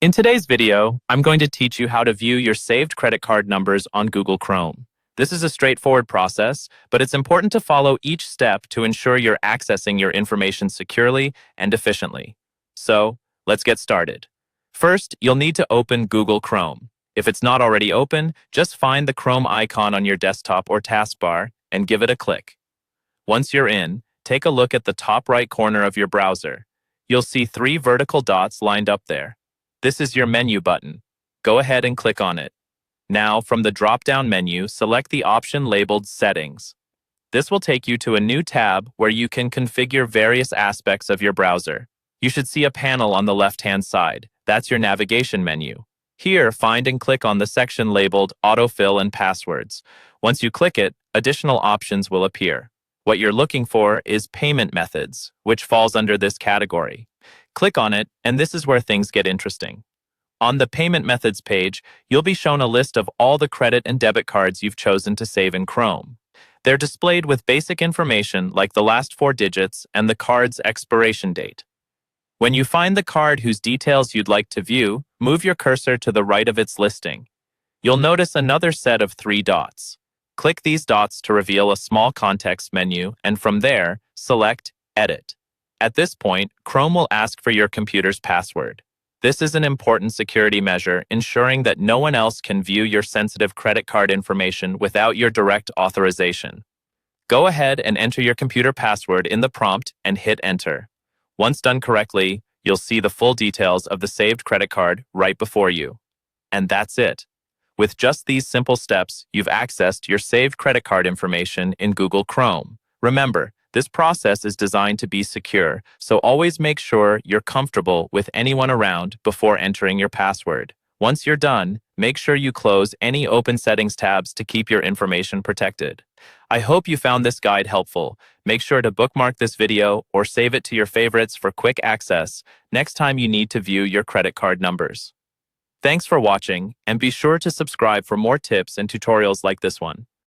In today's video, I'm going to teach you how to view your saved credit card numbers on Google Chrome. This is a straightforward process, but it's important to follow each step to ensure you're accessing your information securely and efficiently. So, let's get started. First, you'll need to open Google Chrome. If it's not already open, just find the Chrome icon on your desktop or taskbar and give it a click. Once you're in, take a look at the top right corner of your browser. You'll see 3 vertical dots lined up there. This is your menu button. Go ahead and click on it. Now, from the drop-down menu, select the option labeled Settings. This will take you to a new tab where you can configure various aspects of your browser. You should see a panel on the left-hand side. That's your navigation menu. Here, find and click on the section labeled Autofill and Passwords. Once you click it, additional options will appear. What you're looking for is Payment Methods, which falls under this category. Click on it, and this is where things get interesting. On the Payment Methods page, you'll be shown a list of all the credit and debit cards you've chosen to save in Chrome. They're displayed with basic information like the last 4 digits and the card's expiration date. When you find the card whose details you'd like to view, move your cursor to the right of its listing. You'll notice another set of 3 dots. Click these dots to reveal a small context menu, and from there, select Edit. At this point, Chrome will ask for your computer's password. This is an important security measure, ensuring that no one else can view your sensitive credit card information without your direct authorization. Go ahead and enter your computer password in the prompt and hit Enter. Once done correctly, you'll see the full details of the saved credit card right before you. And that's it. With just these simple steps, you've accessed your saved credit card information in Google Chrome. Remember, this process is designed to be secure, so always make sure you're comfortable with anyone around before entering your password. Once you're done, make sure you close any open settings tabs to keep your information protected. I hope you found this guide helpful. Make sure to bookmark this video or save it to your favorites for quick access next time you need to view your credit card numbers. Thanks for watching, and be sure to subscribe for more tips and tutorials like this one.